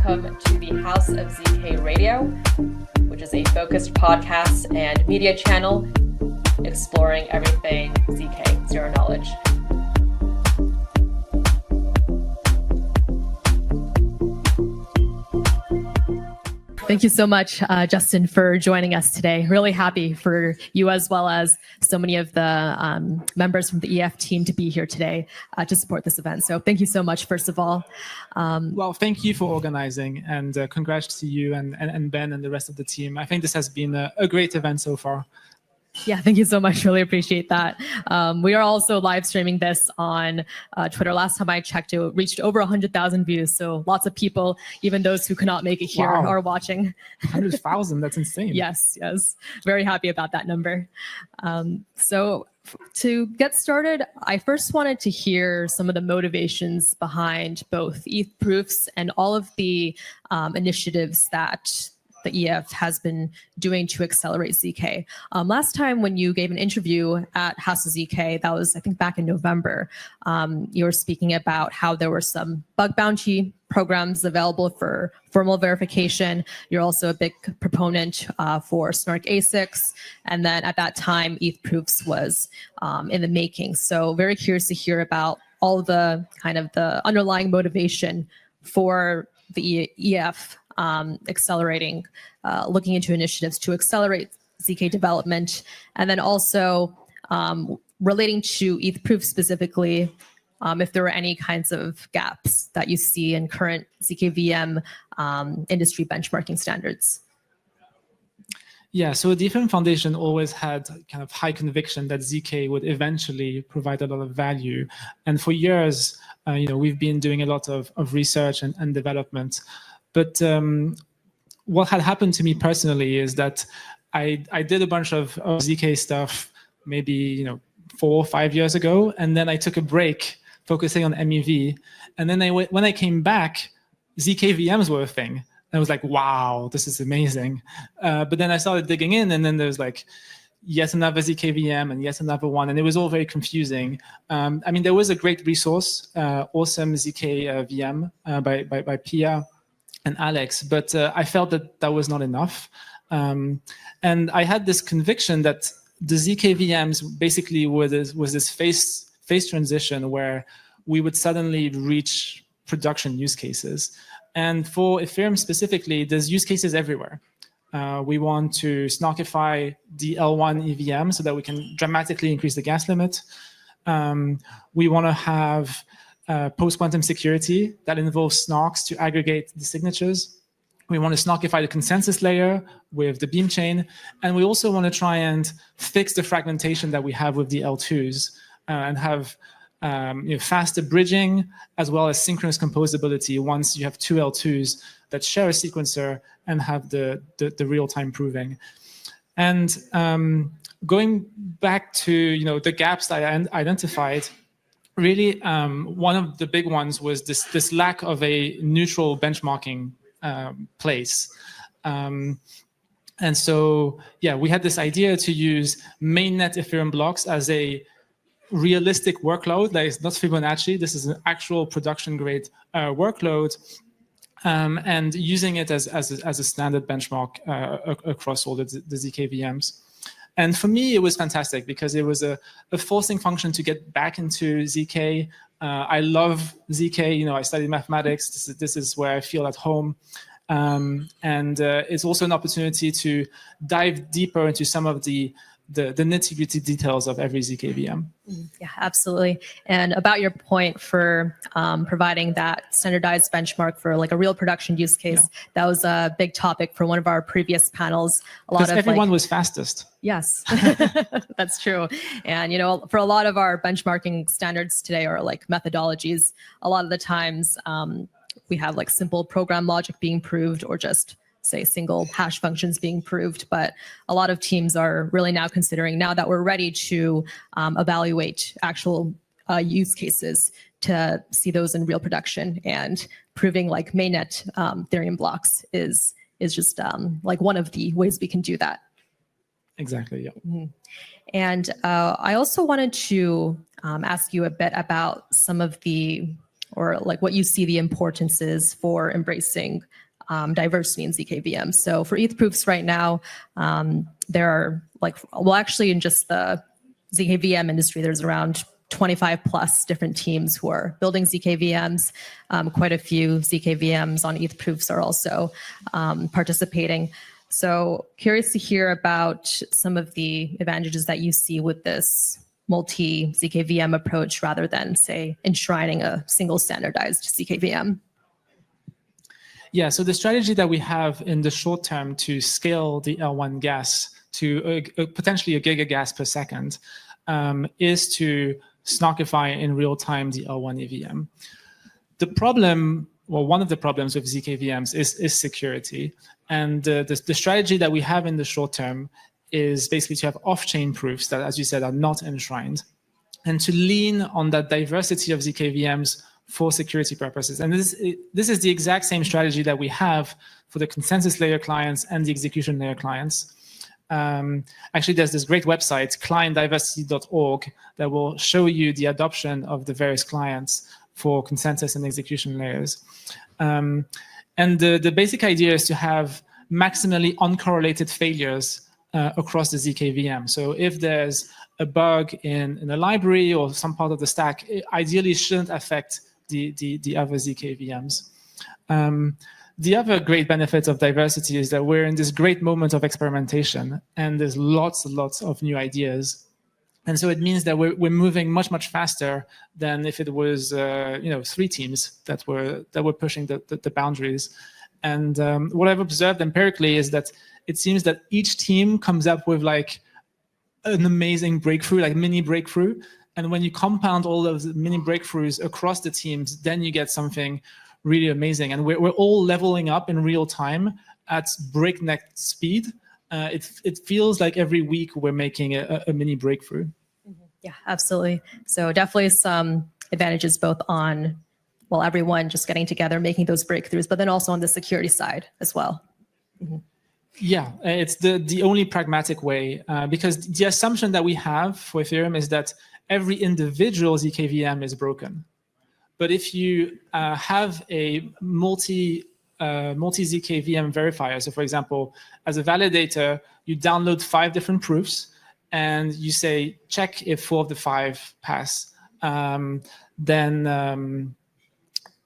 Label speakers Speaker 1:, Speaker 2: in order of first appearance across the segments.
Speaker 1: welcome to the House of ZK Radio, which is a focused podcast and media channel exploring everything ZK, zero knowledge. Thank you so much, Justin, for joining us today. Really happy for you as well as so many of the members from the EF team to be here today to support this event. So thank you so much, first of all.
Speaker 2: Well, thank you for organizing, and congrats to you and Ben and the rest of the team. I think this has been a great event so far.
Speaker 1: Yeah, thank you so much. Really appreciate that. We are also live streaming this on Twitter. Last time I checked, it reached over 100,000 views. So lots of people, even those who could not make it here, are watching.
Speaker 2: 100,000, that's insane.
Speaker 1: Yes. Very happy about that number. So to get started, I first wanted to hear some of the motivations behind both Ethproofs and all of the initiatives that the EF has been doing to accelerate ZK. Last time when you gave an interview at House of ZK, that was, I think, back in November, you were speaking about how there were some bug bounty programs available for formal verification. You're also a big proponent for Snark ASICs. And then at that time, Ethproofs was in the making. So very curious to hear about all the kind of the underlying motivation for the EF accelerating, looking into initiatives to accelerate ZK development, and then also relating to Ethproofs specifically, if there were any kinds of gaps that you see in current zkVM industry benchmarking standards.
Speaker 2: Yeah, so the Ethereum Foundation always had kind of high conviction that ZK would eventually provide a lot of value. And for years, we've been doing a lot of research and development. But what had happened to me personally is that I did a bunch of ZK stuff maybe 4 or 5 years ago, and then I took a break focusing on MEV. And then when I came back, zkVMs were a thing. And I was like, wow, this is amazing. But then I started digging in, and then there's like yet another zkVM and yet another one, and it was all very confusing. I mean, there was a great resource, awesome zkVM by Pia and Alex, but I felt that was not enough. And I had this conviction that the zkVMs basically was this phase transition where we would suddenly reach production use cases. And for Ethereum specifically, there's use cases everywhere. We want to snarkify the L1 EVM so that we can dramatically increase the gas limit. We want to have post-quantum security that involves snarks to aggregate the signatures. We want to snarkify the consensus layer with the beam chain. And we also want to try and fix the fragmentation that we have with the L2s and have faster bridging as well as synchronous composability once you have two L2s that share a sequencer and have the real-time proving. And going back to the gaps that I identified, really, one of the big ones was this lack of a neutral benchmarking place. And so, yeah, we had this idea to use mainnet Ethereum blocks as a realistic workload that is not Fibonacci. This is an actual production-grade workload, and using it as a standard benchmark across all the zkVMs. And for me, it was fantastic because it was a forcing function to get back into ZK. I love ZK. I studied mathematics. This is where I feel at home. And it's also an opportunity to dive deeper into some of the nitty-gritty details of every zkVM.
Speaker 1: Yeah, absolutely. And about your point for providing that standardized benchmark for like a real production use case, that was a big topic for one of our previous panels.
Speaker 2: Because everyone was fastest.
Speaker 1: Yes, that's true. And for a lot of our benchmarking standards today, or like methodologies, a lot of the times we have like simple program logic being proved, or just say single hash functions being proved. But a lot of teams are really now considering, now that we're ready to evaluate actual use cases, to see those in real production, and proving like mainnet Ethereum blocks is just like one of the ways we can do that.
Speaker 2: Exactly, yeah. Mm-hmm.
Speaker 1: And I also wanted to ask you a bit about some of the or like what you see the importance is for embracing diversity in zkVM. So for Ethproofs right now, there are actually in just the zkVM industry, there's around 25 plus different teams who are building zkVMs. Quite a few zkVMs on Ethproofs are also participating. So curious to hear about some of the advantages that you see with this multi-zkVM approach rather than, say, enshrining a single standardized zkVM.
Speaker 2: Yeah, so the strategy that we have in the short term to scale the L1 gas to potentially a gigagas per second is to snarkify in real time the L1 EVM. The problem, well, one of the problems with zkVMs is security. And the strategy that we have in the short term is basically to have off-chain proofs that, as you said, are not enshrined, and to lean on that diversity of zkVMs for security purposes. And this is the exact same strategy that we have for the consensus layer clients and the execution layer clients. Actually, there's this great website, clientdiversity.org, that will show you the adoption of the various clients for consensus and execution layers. And the basic idea is to have maximally uncorrelated failures across the zkVM. So if there's a bug in a library or some part of the stack, it ideally shouldn't affect the other zkVMs. The other great benefit of diversity is that we're in this great moment of experimentation, and there's lots and lots of new ideas. And so it means that we're moving much faster than if it was 3 teams that were pushing the boundaries. And what I've observed empirically is that it seems that each team comes up with like an amazing breakthrough, like mini breakthrough. And when you compound all of the mini breakthroughs across the teams, then you get something really amazing. And we're all leveling up in real time at breakneck speed. It feels like every week we're making a mini breakthrough.
Speaker 1: Yeah, absolutely. So definitely some advantages both on, well, everyone just getting together, making those breakthroughs, but then also on the security side as well. Mm-hmm.
Speaker 2: Yeah, it's the only pragmatic way, because the assumption that we have for Ethereum is that every individual zkVM is broken. But if you have a multi-zkVM verifier, so for example, as a validator, you download 5 different proofs, and you say, check if 4 of the 5 pass, then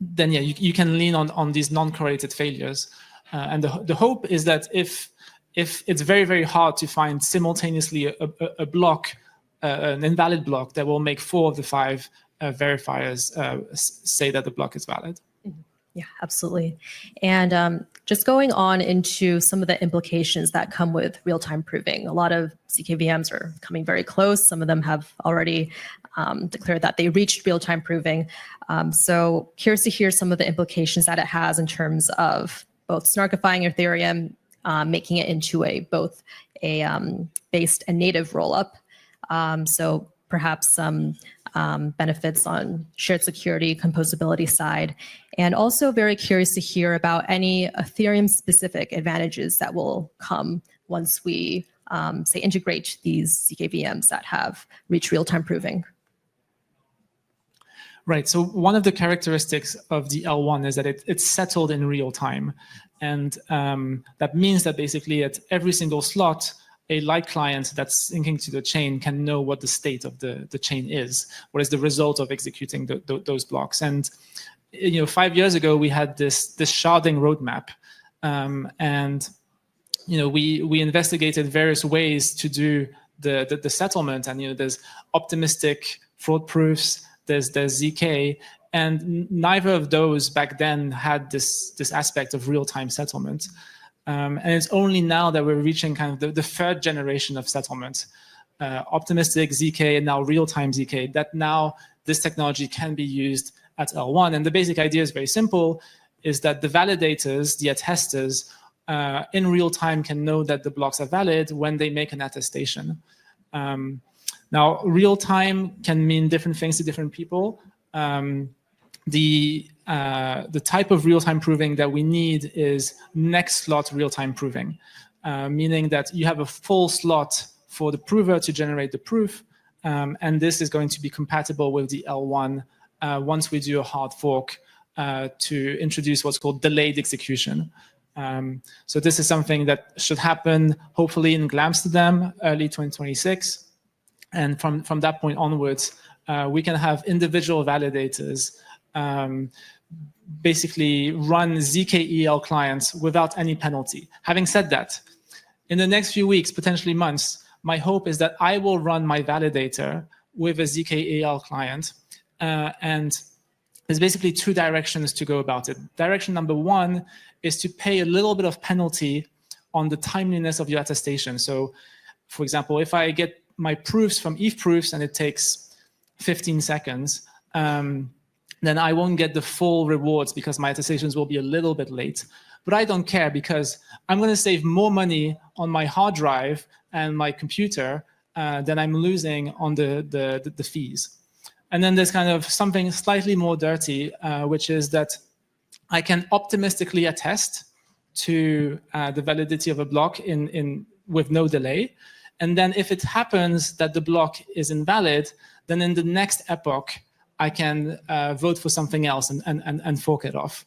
Speaker 2: yeah, you can lean on these non-correlated failures. And the hope is that if it's very hard to find simultaneously a block, an invalid block that will make 4 of the 5 verifiers say that the block is valid.
Speaker 1: Yeah, absolutely. And just going on into some of the implications that come with real-time proving. A lot of zkVMs are coming very close. Some of them have already declared that they reached real-time proving. So curious to hear some of the implications that it has in terms of both snarkifying Ethereum, making it into both a based and native rollup. So perhaps some benefits on shared security, composability side, and also very curious to hear about any Ethereum-specific advantages that will come once we, say, integrate these zkVMs that have reached real-time proving.
Speaker 2: Right. So one of the characteristics of the L1 is that it's settled in real time. And that means that basically at every single slot, a light client that's syncing to the chain can know what the state of the chain is, what is the result of executing those blocks. And 5 years ago, we had this sharding roadmap. And we investigated various ways to do the settlement. And there's optimistic fraud proofs, there's ZK, and neither of those back then had this aspect of real-time settlement. And it's only now that we're reaching kind of the 3rd generation of settlement, optimistic ZK and now real-time ZK, that now this technology can be used at L1. And the basic idea is very simple, is that the validators, the attesters, in real time can know that the blocks are valid when they make an attestation. Now, real time can mean different things to different people. The type of real-time proving that we need is next slot real-time proving, meaning that you have a full slot for the prover to generate the proof, and this is going to be compatible with the L1 once we do a hard fork to introduce what's called delayed execution. So this is something that should happen hopefully in Amsterdam early 2026. And from that point onwards, we can have individual validators basically run zkEL clients without any penalty. Having said that, in the next few weeks, potentially months, my hope is that I will run my validator with a zkEL client. And there's basically two directions to go about it. Direction number one is to pay a little bit of penalty on the timeliness of your attestation. So, for example, if I get my proofs from Ethproofs and it takes 15 seconds, then I won't get the full rewards because my attestations will be a little bit late. But I don't care because I'm going to save more money on my hard drive and my computer than I'm losing on the fees. And then there's kind of something slightly more dirty, which is that I can optimistically attest to the validity of a block with no delay. And then if it happens that the block is invalid, then in the next epoch, I can vote for something else and fork it off.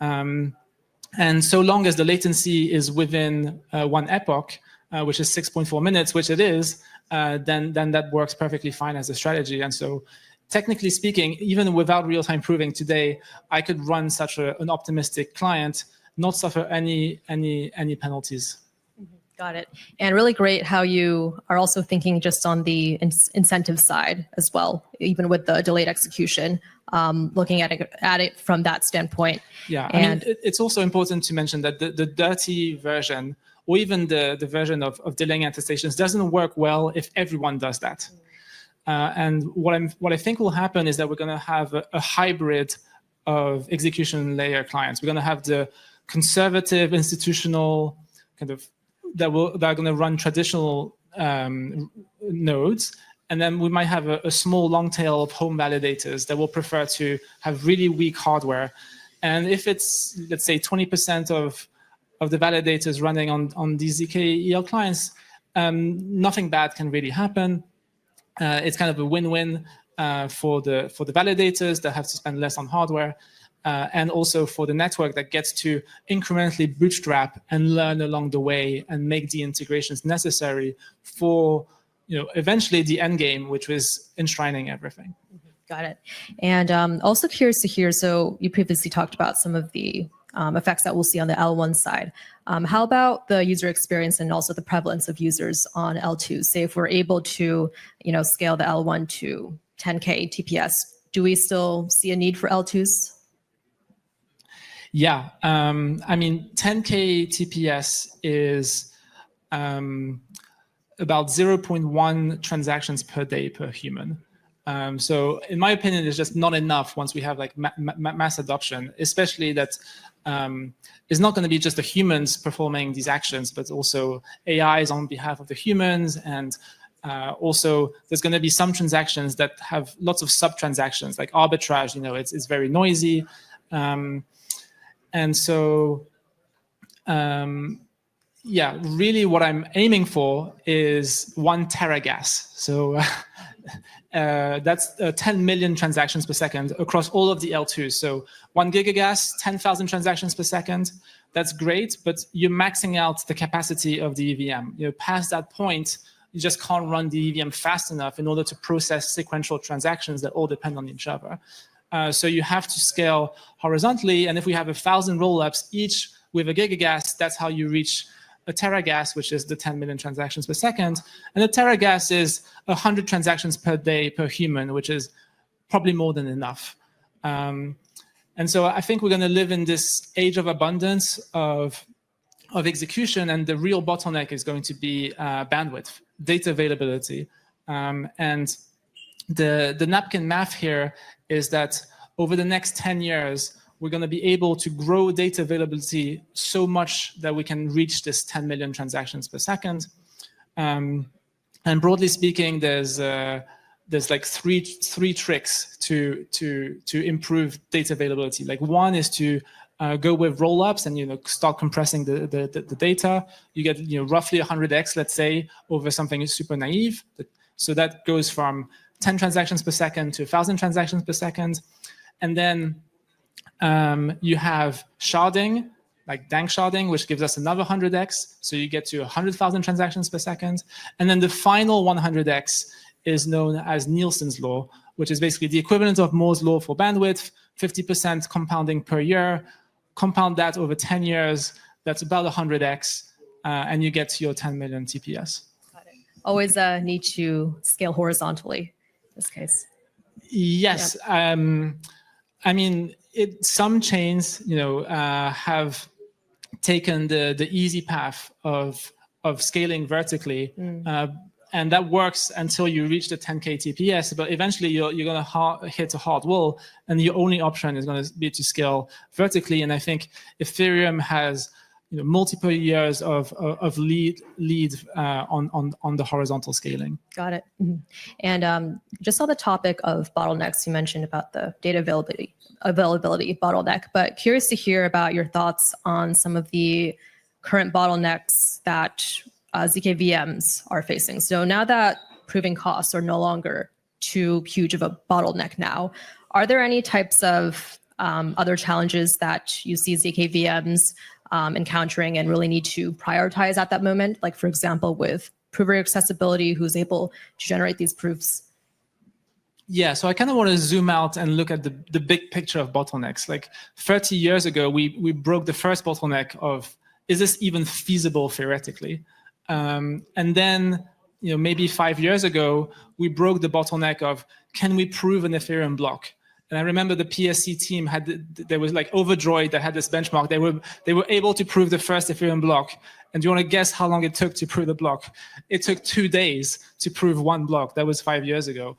Speaker 2: And so long as the latency is within one epoch, which is 6.4 minutes, which it is, then that works perfectly fine as a strategy. And so technically speaking, even without real-time proving today, I could run such an optimistic client, not suffer any penalties.
Speaker 1: Got it. And really great how you are also thinking just on the incentive side as well, even with the delayed execution, looking at it from that standpoint.
Speaker 2: Yeah, and I mean, it's also important to mention that the dirty version, or even the version of delaying attestations, doesn't work well if everyone does that. And what I think will happen is that we're going to have a hybrid of execution layer clients. We're going to have the conservative institutional kind of that are going to run traditional nodes, and then we might have a small long tail of home validators that will prefer to have really weak hardware. And if it's, let's say, 20% of the validators running on these zkEL clients, nothing bad can really happen. It's kind of a win-win for the validators that have to spend less on hardware, and also for the network that gets to incrementally bootstrap and learn along the way and make the integrations necessary for, eventually the end game, which was enshrining everything.
Speaker 1: Got it. And also curious to hear, so you previously talked about some of the effects that we'll see on the L1 side. How about the user experience and also the prevalence of users on L2? Say if we're able to, scale the L1 to 10K TPS, do we still see a need for L2s?
Speaker 2: Yeah, I mean, 10K TPS is about 0.1 transactions per day per human. So in my opinion, it's just not enough once we have like mass adoption, especially that it's not going to be just the humans performing these actions, but also AIs on behalf of the humans. And also there's going to be some transactions that have lots of sub-transactions, like arbitrage, it's very noisy. And so, yeah, really what I'm aiming for is 1 teragas. So that's 10 million transactions per second across all of the L2s. So 1 gigagas, 10,000 transactions per second. That's great, but you're maxing out the capacity of the EVM. Past that point, you just can't run the EVM fast enough in order to process sequential transactions that all depend on each other. So you have to scale horizontally, and if we have 1,000 rollups each with a gigagas, that's how you reach a teragas, which is the 10 million transactions per second. And a teragas is 100 transactions per day per human, which is probably more than enough. And so I think we're going to live in this age of abundance of execution, and the real bottleneck is going to be bandwidth, data availability. And the napkin math here is that over the next 10 years, we're going to be able to grow data availability so much that we can reach this 10 million transactions per second. And broadly speaking, there's like three tricks to improve data availability. Like one is to go with rollups and start compressing the data. You get roughly 100x, let's say, over something super naive. So that goes from 10 transactions per second to 1,000 transactions per second. And then you have sharding, like dank sharding, which gives us another 100x. So you get to 100,000 transactions per second. And then the final 100x is known as Nielsen's law, which is basically the equivalent of Moore's law for bandwidth, 50% compounding per year. Compound that over 10 years, that's about 100x, and you get to your 10 million TPS.
Speaker 1: Got it. Always need to scale horizontally in this case.
Speaker 2: Yes. Yep. I mean, some chains, have taken the easy path of scaling vertically, and that works until you reach the 10K TPS. But eventually, you're going to hit a hard wall, and your only option is going to be to scale vertically. And I think Ethereum has multiple years of lead on the horizontal scaling.
Speaker 1: Got it. Mm-hmm. And just on the topic of bottlenecks, you mentioned about the data availability bottleneck, but curious to hear about your thoughts on some of the current bottlenecks that zkVMs are facing. So now that proving costs are no longer too huge of a bottleneck now, are there any types of other challenges that you see zkVMs encountering and really need to prioritize at that moment? Like, for example, with prover accessibility, who's able to generate these proofs?
Speaker 2: Yeah, so I kind of want to zoom out and look at the big picture of bottlenecks. Like 30 years ago, we broke the first bottleneck of, is this even feasible theoretically? And then, maybe 5 years ago, we broke the bottleneck of, can we prove an Ethereum block? And I remember the PSC team there was like Overjoyed that had this benchmark. They were able to prove the first Ethereum block. And do you want to guess how long it took to prove the block? It took 2 days to prove one block. That was 5 years ago.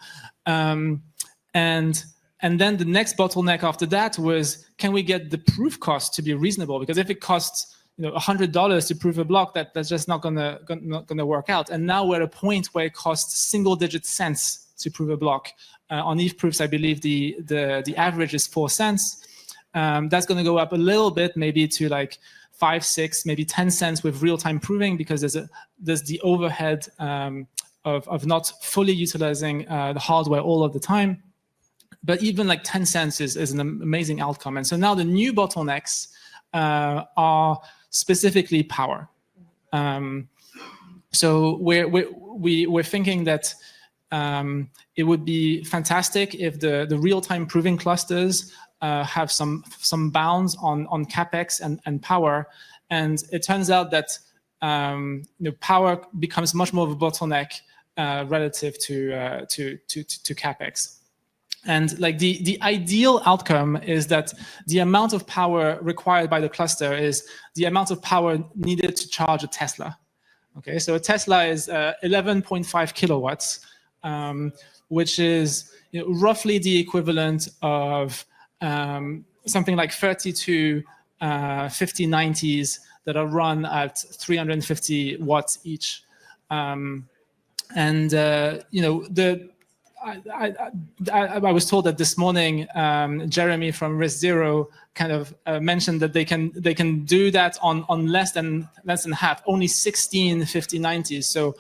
Speaker 2: And then the next bottleneck after that was, can we get the proof cost to be reasonable? Because if it costs $100 to prove a block, that's just not gonna work out. And now we're at a point where it costs single-digit cents to prove a block. On Ethproofs, I believe the average is 4 cents. That's going to go up a little bit, maybe to like 5, 6, maybe 10 cents with real-time proving, because there's the overhead of not fully utilizing the hardware all of the time. But even like 10 cents is an amazing outcome. And so now the new bottlenecks are specifically power. So we're thinking that it would be fantastic if the real-time proving clusters have some bounds on capex and power, and it turns out that power becomes much more of a bottleneck relative to capex. And like the ideal outcome is that the amount of power required by the cluster is the amount of power needed to charge a Tesla. Okay, so a Tesla is 11.5 kilowatts. Which is roughly the equivalent of something like 32 5090s that are run at 350 watts each. I was told that this morning Jeremy from Risk Zero kind of mentioned that they can do that on less than half, only 16 5090s. So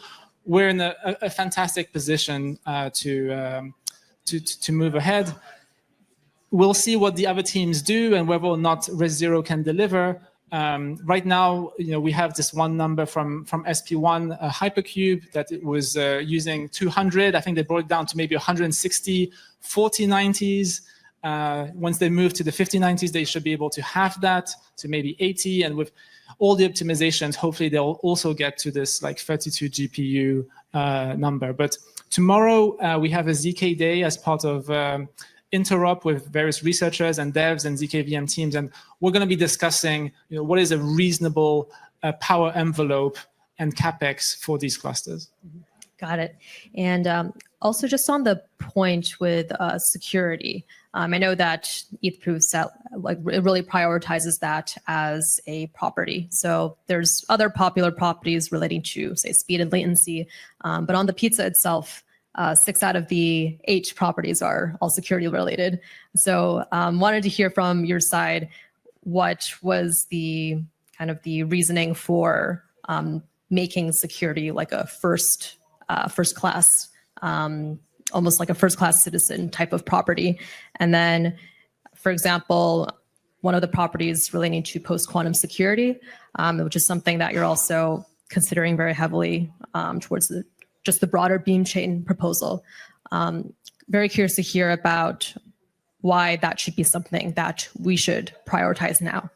Speaker 2: we're in a fantastic position to move ahead. We'll see what the other teams do and whether or not Risk Zero can deliver. Right now, we have this one number from SP1 Hypercube that it was using 200. I think they brought it down to maybe 160 4090s. Once they move to the 5090s, they should be able to halve that to maybe 80. And with all the optimizations, hopefully they'll also get to this like 32 GPU number. But tomorrow we have a ZK day as part of interop with various researchers and devs and zkVM teams, and we're going to be discussing what is a reasonable power envelope and capex for these clusters.
Speaker 1: Got it. And also just on the point with security, I know that Ethproofs really prioritizes that as a property. So there's other popular properties relating to, say, speed and latency, but on the pizza itself, 6 out of the 8 properties are all security related. So wanted to hear from your side, what was the kind of the reasoning for making security like a first class almost like a first-class citizen type of property. And then, for example, one of the properties relating to post-quantum security, which is something that you're also considering very heavily towards just the broader beam chain proposal. Very curious to hear about why that should be something that we should prioritize now.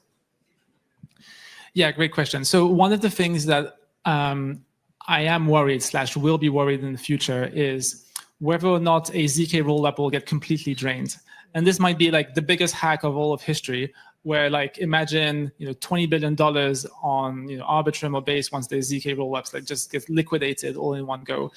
Speaker 2: Yeah, great question. So one of the things that I am worried / will be worried in the future is whether or not a ZK rollup will get completely drained. And this might be like the biggest hack of all of history, where like imagine $20 billion on Arbitrum or Base once there's ZK rollups like just get liquidated all in one go.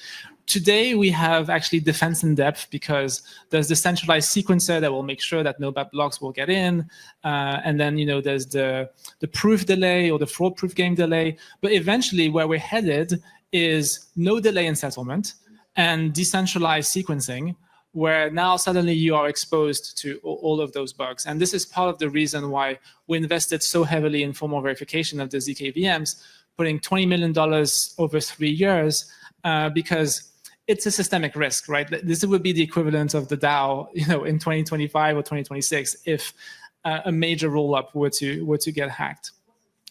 Speaker 2: Today we have actually defense in depth because there's the centralized sequencer that will make sure that no bad blocks will get in, and then there's the proof delay or the fraud proof game delay. But eventually where we're headed is no delay in settlement and decentralized sequencing, where now suddenly you are exposed to all of those bugs. And this is part of the reason why we invested so heavily in formal verification of the zkVMs, putting $20 million over 3 years, because it's a systemic risk, right? This would be the equivalent of the DAO, in 2025 or 2026 if a major rollup were to get hacked.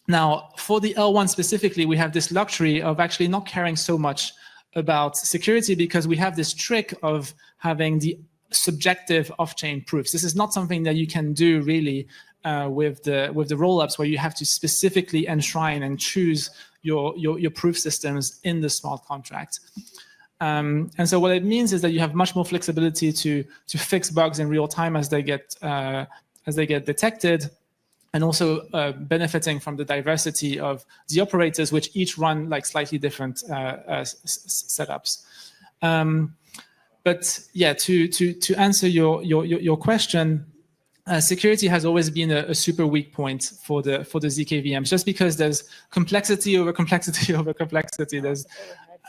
Speaker 2: Now, for the L1 specifically, we have this luxury of actually not caring so much about security because we have this trick of having the subjective off-chain proofs. This is not something that you can do really with the rollups, where you have to specifically enshrine and choose your proof systems in the smart contract. And so what it means is that you have much more flexibility to fix bugs in real time as they get detected, and also benefiting from the diversity of the operators, which each run like slightly different setups. But yeah, to answer your question, security has always been a super weak point for the zkVMs, just because there's complexity over complexity over complexity. There's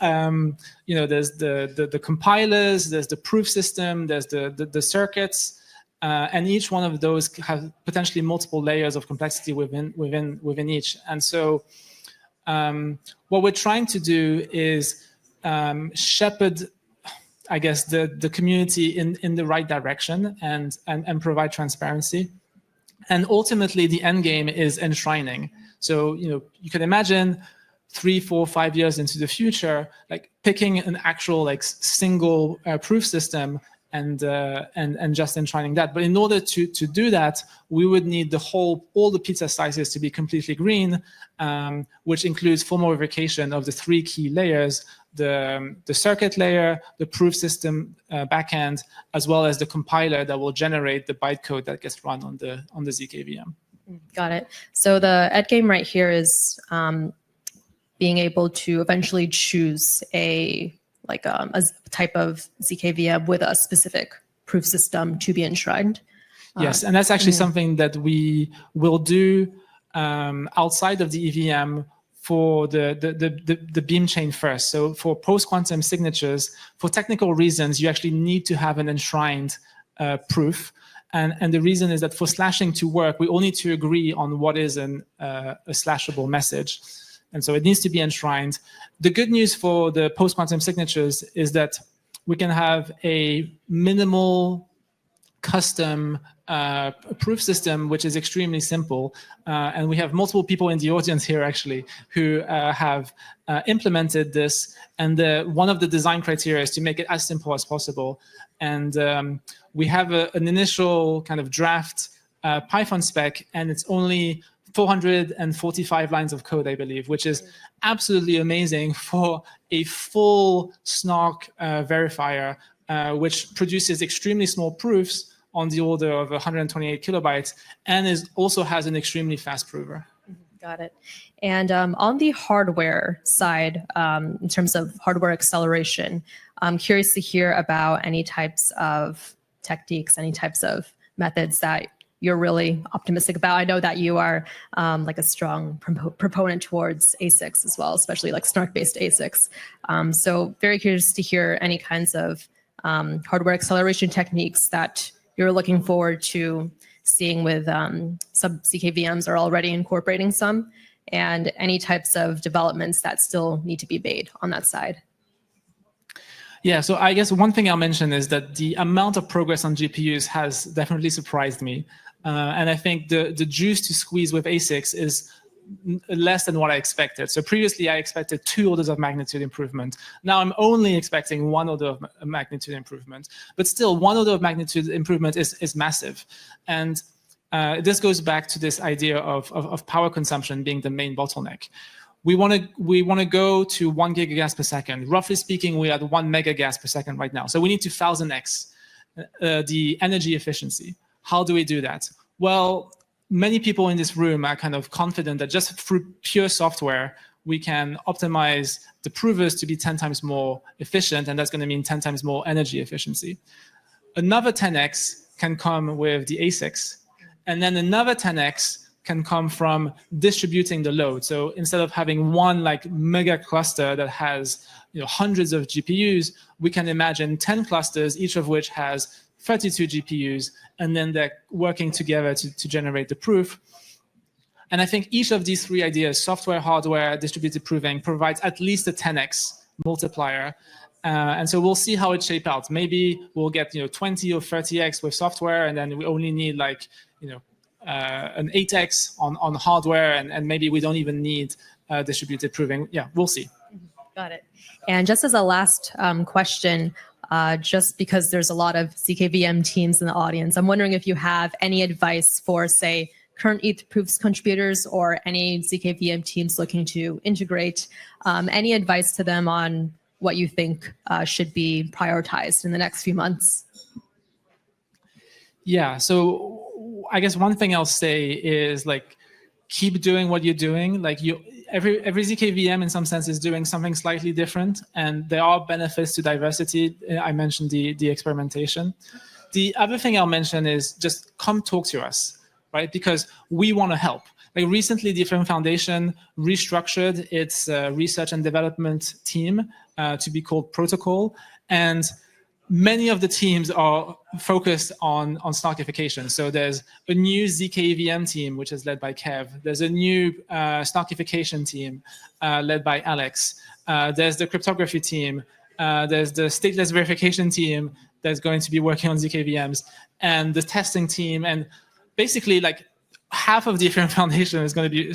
Speaker 2: there's the compilers, there's the proof system, there's the circuits. And each one of those have potentially multiple layers of complexity within each. And so what we're trying to do is shepherd, I guess, the community in the right direction and provide transparency. And ultimately, the end game is enshrining. So you can imagine 3, 4, 5 years into the future, like picking an actual like single proof system and just enshrining that. But in order to do that, we would need all the pizza slices to be completely green, which includes formal verification of the 3 key layers: the circuit layer, the proof system backend, as well as the compiler that will generate the bytecode that gets run on the zkVM.
Speaker 1: Got it. So the end game right here is being able to eventually choose a type of zkVM with a specific proof system to be enshrined.
Speaker 2: Yes, and that's actually something that we will do outside of the EVM for the beam chain first. So for post-quantum signatures, for technical reasons, you actually need to have an enshrined proof. And the reason is that for slashing to work, we all need to agree on what is a slashable message. And so it needs to be enshrined. The good news for the post-quantum signatures is that we can have a minimal custom proof system, which is extremely simple. And we have multiple people in the audience here, actually, who have implemented this. And one of the design criteria is to make it as simple as possible. And we have an initial kind of draft Python spec, and it's only 445 lines of code, I believe, which is absolutely amazing for a full SNARK verifier, which produces extremely small proofs on the order of 128 kilobytes, and also has an extremely fast prover.
Speaker 1: Got it. And on the hardware side, in terms of hardware acceleration, I'm curious to hear about any types of techniques, any types of methods that you're really optimistic about. I know that you are like a strong proponent towards ASICs as well, especially like SNARK-based ASICs. So very curious to hear any kinds of hardware acceleration techniques that you're looking forward to seeing with some zkVMs are already incorporating some, and any types of developments that still need to be made on that side.
Speaker 2: Yeah, so I guess one thing I'll mention is that the amount of progress on GPUs has definitely surprised me. And I think the juice to squeeze with ASICs is less than what I expected. So previously I expected 2 orders of magnitude improvement. Now I'm only expecting 1 order of magnitude improvement. But still, 1 order of magnitude improvement is massive. And this goes back to this idea of power consumption being the main bottleneck. We want to go to 1 gigagas per second. Roughly speaking, we're at 1 megagas per second right now. So we need to 1000x the energy efficiency. How do we do that? Well, many people in this room are kind of confident that just through pure software, we can optimize the provers to be 10 times more efficient, and that's going to mean 10 times more energy efficiency. Another 10x can come with the ASICs, and then another 10x can come from distributing the load. So instead of having one like mega cluster that has hundreds of GPUs, we can imagine 10 clusters, each of which has 32 GPUs, and then they're working together to generate the proof. And I think each of these 3 ideas, software, hardware, distributed proving, provides at least a 10x multiplier. And so we'll see how it shapes out. Maybe we'll get 20 or 30x with software, and then we only need like an 8x on hardware, and maybe we don't even need distributed proving. Yeah, we'll see.
Speaker 1: Got it. And just as a last question, just because there's a lot of zkVM teams in the audience, I'm wondering if you have any advice for, say, current Ethproofs contributors or any zkVM teams looking to integrate, any advice to them on what you think should be prioritized in the next few months?
Speaker 2: Yeah, so I guess one thing I'll say is like, keep doing what you're doing. Like every zkVM in some sense is doing something slightly different, and there are benefits to diversity. I mentioned the experimentation. The other thing I'll mention is just come talk to us, right? Because we want to help. Like recently, the Ethereum Foundation restructured its research and development team to be called Protocol, and many of the teams are focused on snarkification. So there's a new zkVM team, which is led by Kev. There's a new snarkification team led by Alex. There's the cryptography team. There's the stateless verification team that's going to be working on zkVMs, and the testing team. And basically, like half of the Ethereum Foundation is going to be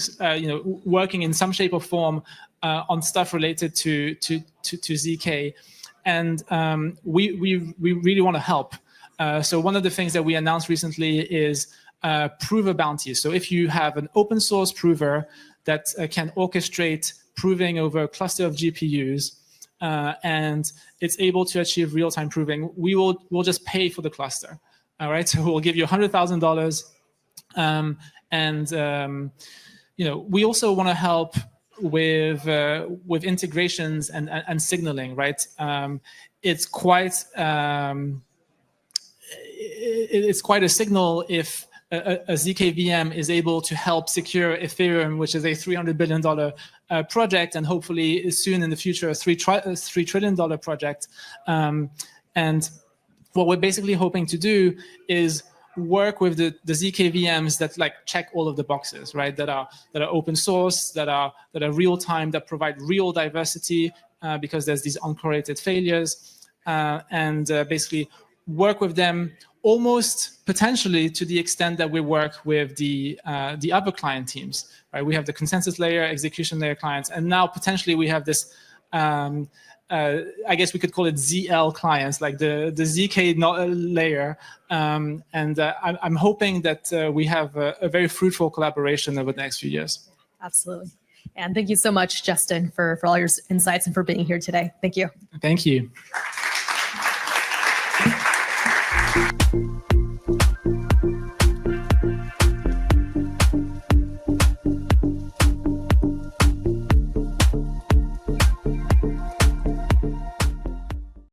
Speaker 2: working in some shape or form on stuff related to zk. And we really want to help. So one of the things that we announced recently is prover bounties. So if you have an open source prover that can orchestrate proving over a cluster of GPUs, and it's able to achieve real-time proving, we'll just pay for the cluster. All right, so we'll give you $100,000, we also want to help with integrations and signaling, right? It's quite a signal if a zkVM is able to help secure Ethereum, which is a $300 billion project, and hopefully soon in the future a $3 trillion project. And what we're basically hoping to do is work with the zkVMs that like check all of the boxes, right? That are open source, that are real time, that provide real diversity because there's these uncorrelated failures, and basically work with them almost potentially to the extent that we work with the other client teams, right? We have the consensus layer, execution layer clients, and now potentially we have this. I guess we could call it ZL clients, like the ZK layer. I'm hoping that we have a very fruitful collaboration over the next few years.
Speaker 1: Absolutely. And thank you so much, Justin, for all your insights and for being here today. Thank you.
Speaker 2: Thank you.